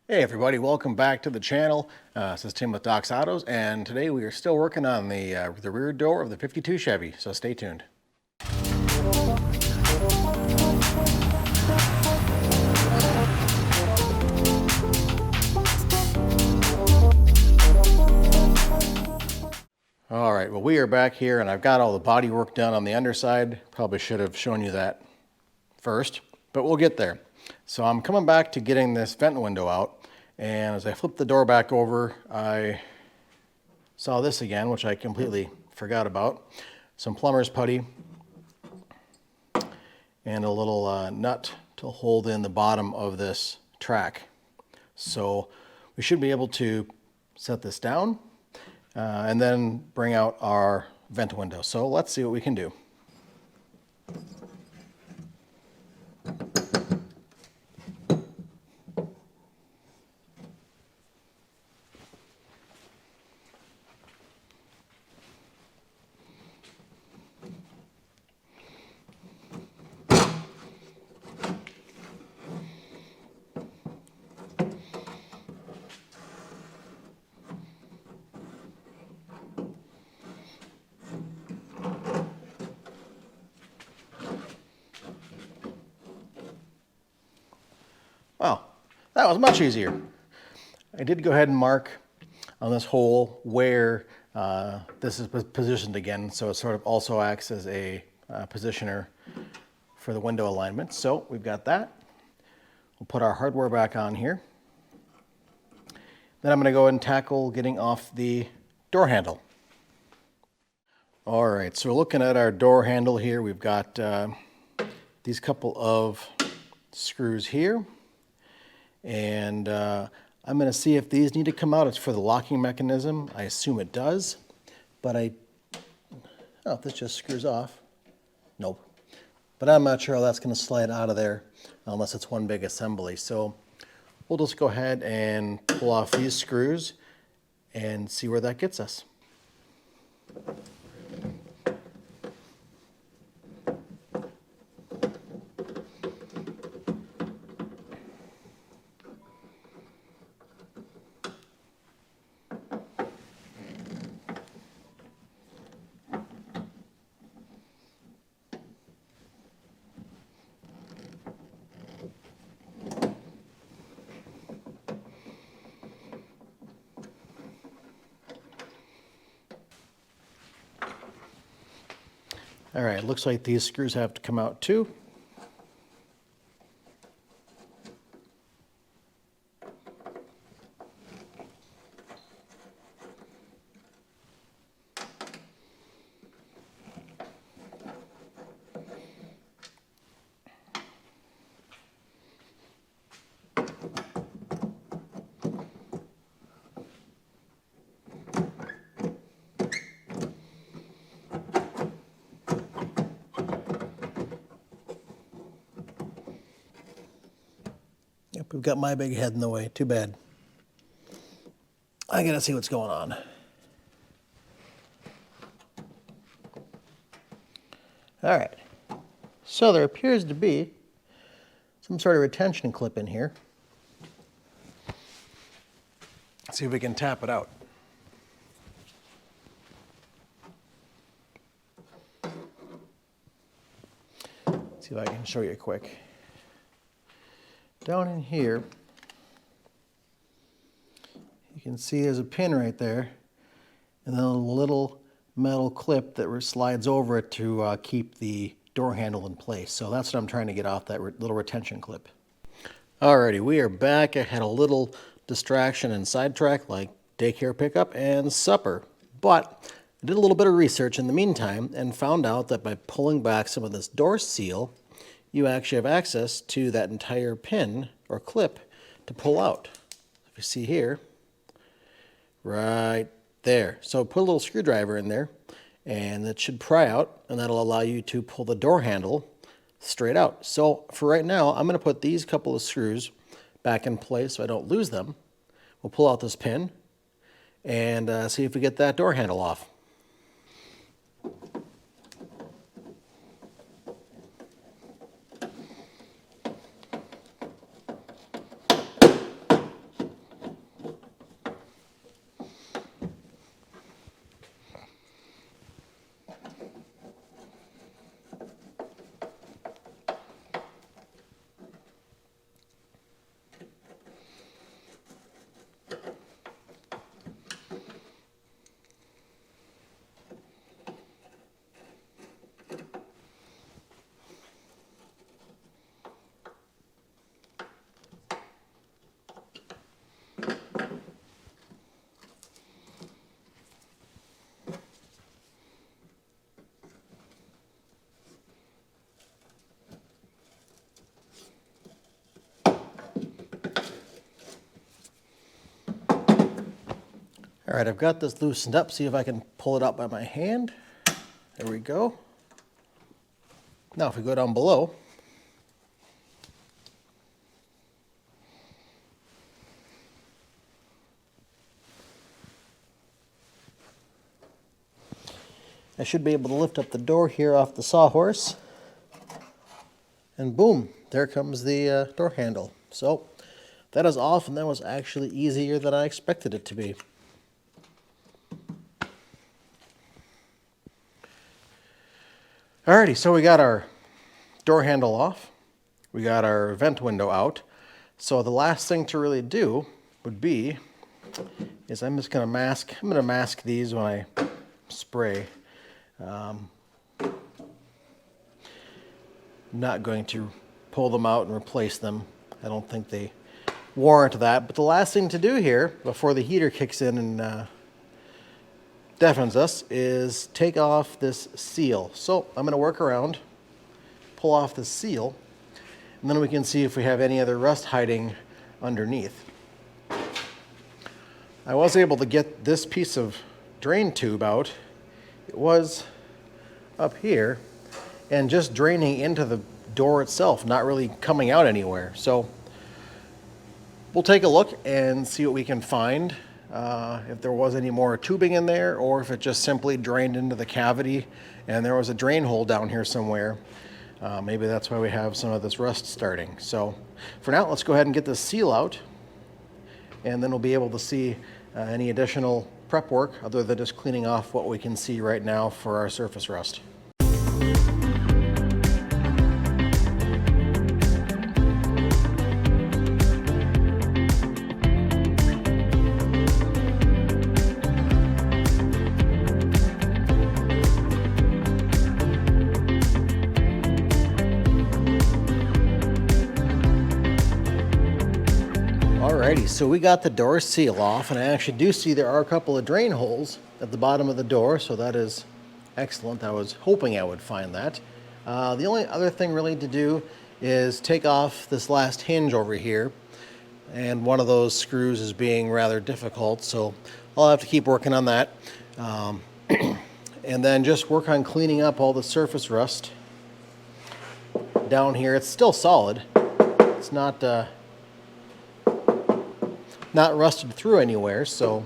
Hey everybody, welcome back to the channel. This is Tim with Doc's Autos, and today we are still working on the rear door of the 52 Chevy, so stay tuned. All right, well we are back here and I've got all the body work done on the underside. Probably should have shown you that first, but we'll get there. So I'm coming back to getting this vent window out. And as I flipped the door back over, I saw this again, which I completely forgot about. Some plumber's putty and a little nut to hold in the bottom of this track. So we should be able to set this down and then bring out our vent window. So let's see what we can do. Wow, that was much easier. I did go ahead and mark on this hole where this is positioned again, so it sort of also acts as a positioner for the window alignment. So we've got that. We'll put our hardware back on here. Then I'm going to go ahead and tackle getting off the door handle. All right, so we're looking at our door handle here. We've got these couple of screws here. And I'm going to see if these need to come out. It's for the locking mechanism. I assume it does, but if this just screws off, nope. But I'm not sure how that's going to slide out of there unless it's one big assembly. So we'll just go ahead and pull off these screws and see where that gets us. All right, looks like these screws have to come out too. Yep, we've got my big head in the way. Too bad. I gotta see what's going on. All right. So there appears to be some sort of retention clip in here. Let's see if we can tap it out. See if I can show you quick. Down in here, you can see there's a pin right there, and then a little metal clip that slides over it to keep the door handle in place. So that's what I'm trying to get off, that little retention clip. Alrighty, we are back. I had a little distraction and sidetrack like daycare pickup and supper, but I did a little bit of research in the meantime and found out that by pulling back some of this door seal, you actually have access to that entire pin or clip to pull out. If you see here, right there. So put a little screwdriver in there and that should pry out, and that'll allow you to pull the door handle straight out. So for right now, I'm going to put these couple of screws back in place so I don't lose them. We'll pull out this pin and see if we get that door handle off. All right, I've got this loosened up. See if I can pull it out by my hand. There we go. Now if we go down below, I should be able to lift up the door here off the sawhorse, and boom, there comes the door handle. So that is off, and that was actually easier than I expected it to be. Alrighty, so we got our door handle off, we got our vent window out. So the last thing to really do would be, is I'm just going to mask these when I spray. Not going to pull them out and replace them. I don't think they warrant that. But the last thing to do here, before the heater kicks in and deafens us, is take off this seal. So I'm going to work around, pull off the seal, and then we can see if we have any other rust hiding underneath. I was able to get this piece of drain tube out. It was up here and just draining into the door itself, not really coming out anywhere. So we'll take a look and see what we can find, if there was any more tubing in there, or if it just simply drained into the cavity and there was a drain hole down here somewhere. Maybe that's why we have some of this rust starting. So for now, let's go ahead and get this seal out, and then we'll be able to see any additional prep work other than just cleaning off what we can see right now for our surface rust. Alrighty, so we got the door seal off, and I actually do see there are a couple of drain holes at the bottom of the door, so that is excellent. I was hoping I would find that. The only other thing really to do is take off this last hinge over here, and one of those screws is being rather difficult, so I'll have to keep working on that. And then just work on cleaning up all the surface rust down here. It's still solid. It's not rusted through anywhere, so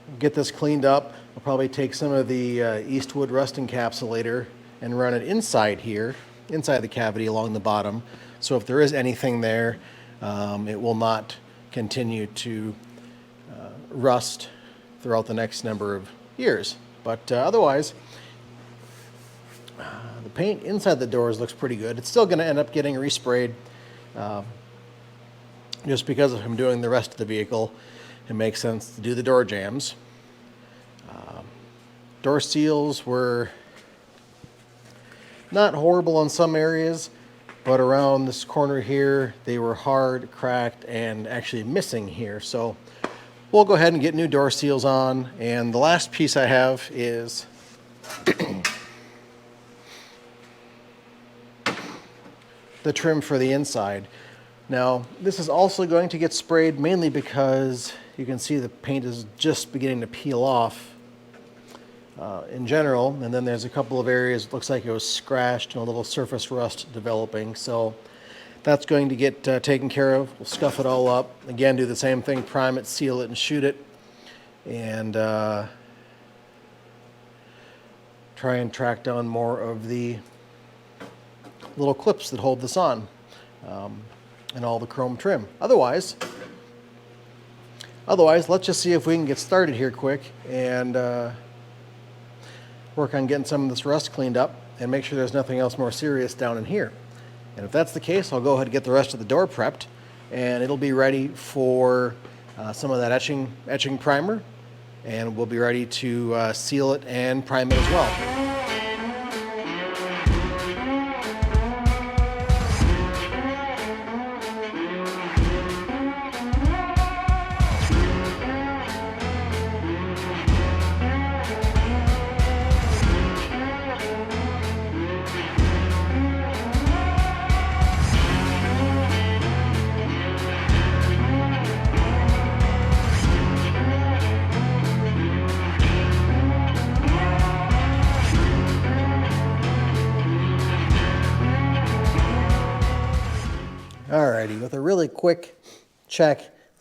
we'll get this cleaned up. I'll probably take some of the Eastwood rust encapsulator and run it inside here, inside the cavity along the bottom, so if there is anything there, it will not continue to rust throughout the next number of years. But otherwise, the paint inside the doors looks pretty good. It's still going to end up getting resprayed. Just because if I'm doing the rest of the vehicle, it makes sense to do the door jambs. Door seals were not horrible in some areas, but around this corner here, they were hard, cracked, and actually missing here. So we'll go ahead and get new door seals on. And the last piece I have is the trim for the inside. Now, this is also going to get sprayed mainly because you can see the paint is just beginning to peel off in general, and then there's a couple of areas it looks like it was scratched and a little surface rust developing. So that's going to get taken care of. We'll scuff it all up. Again, do the same thing, prime it, seal it, and shoot it, and try and track down more of the little clips that hold this on. And all the chrome trim. Otherwise, let's just see if we can get started here quick and work on getting some of this rust cleaned up and make sure there's nothing else more serious down in here. And if that's the case, I'll go ahead and get the rest of the door prepped, and it'll be ready for some of that etching primer, and we'll be ready to seal it and prime it as well. with a really quick check,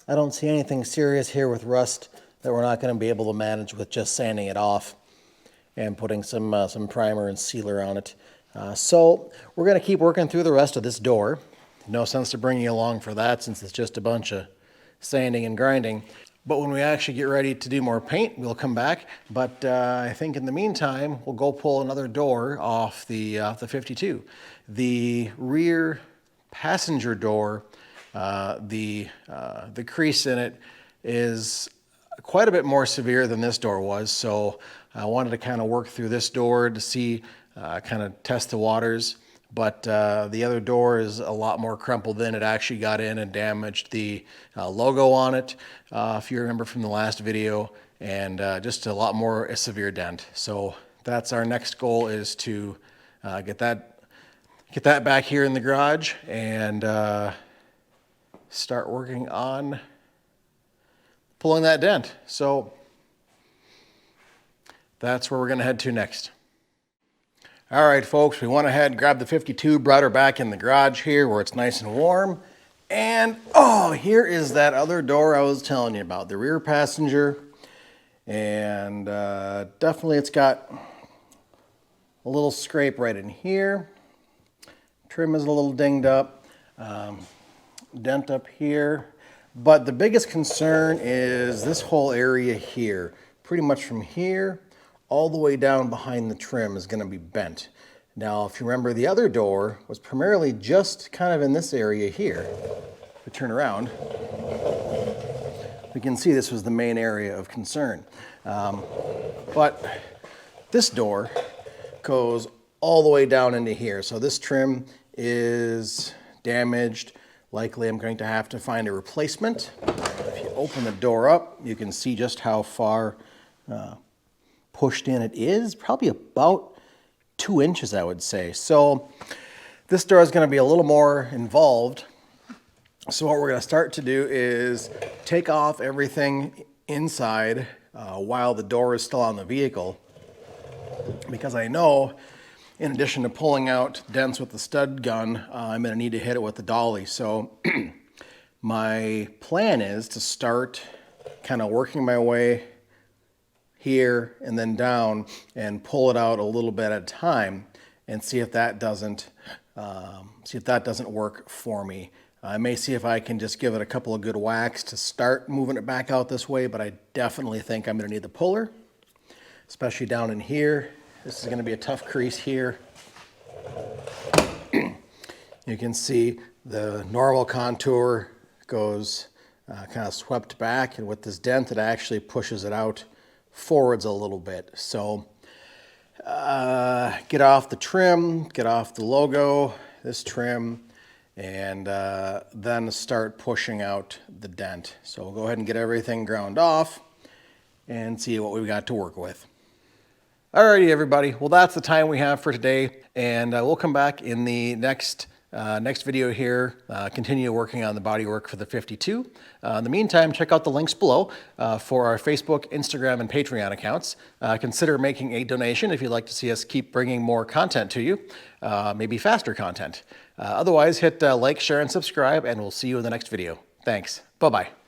I don't see anything serious here with rust that we're not going to be able to manage with just sanding it off and putting some primer and sealer on it. So we're going to keep working through the rest of this door. No sense to bring you along for that since it's just a bunch of sanding and grinding. But when we actually get ready to do more paint, we'll come back. But I think in the meantime, we'll go pull another door off the 52. The rear passenger door, the crease in it is quite a bit more severe than this door was. So I wanted to kind of work through this door to see, kind of test the waters. But the other door is a lot more crumpled in. It actually got in and damaged the logo on it, if you remember from the last video, and just a lot more a severe dent. So that's our next goal, is to get that back here in the garage and start working on pulling that dent. So that's where we're going to head to next. All right, folks, we went ahead and grabbed the 52, brought her back in the garage here where it's nice and warm. And, oh, here is that other door I was telling you about, the rear passenger. And definitely it's got a little scrape right in here. Trim is a little dinged up. Dent up here. But the biggest concern is this whole area here. Pretty much from here all the way down behind the trim is going to be bent. Now, if you remember, the other door was primarily just kind of in this area here. If we turn around, we can see this was the main area of concern. But this door goes all the way down into here. So this trim is damaged. Likely I'm going to have to find a replacement. If you open the door up, you can see just how far pushed in it is. Probably about 2 inches, I would say. So this door is going to be a little more involved. So what we're going to start to do is take off everything inside while the door is still on the vehicle. Because I know, in addition to pulling out dents with the stud gun, I'm going to need to hit it with the dolly. So my plan is to start kind of working my way here and then down and pull it out a little bit at a time and see if that doesn't work for me. I may see if I can just give it a couple of good whacks to start moving it back out this way, but I definitely think I'm going to need the puller, especially down in here. This is going to be a tough crease here. You can see the normal contour goes kind of swept back, and with this dent it actually pushes it out forwards a little bit. So get off the trim, get off the logo, this trim, and then start pushing out the dent. So we'll go ahead and get everything ground off and see what we've got to work with. Alrighty, everybody. Well, that's the time we have for today, and we'll come back in the next video here, continue working on the bodywork for the 52. In the meantime, check out the links below for our Facebook, Instagram, and Patreon accounts. Consider making a donation if you'd like to see us keep bringing more content to you, maybe faster content. Otherwise, hit like, share, and subscribe, and we'll see you in the next video. Thanks. Bye-bye.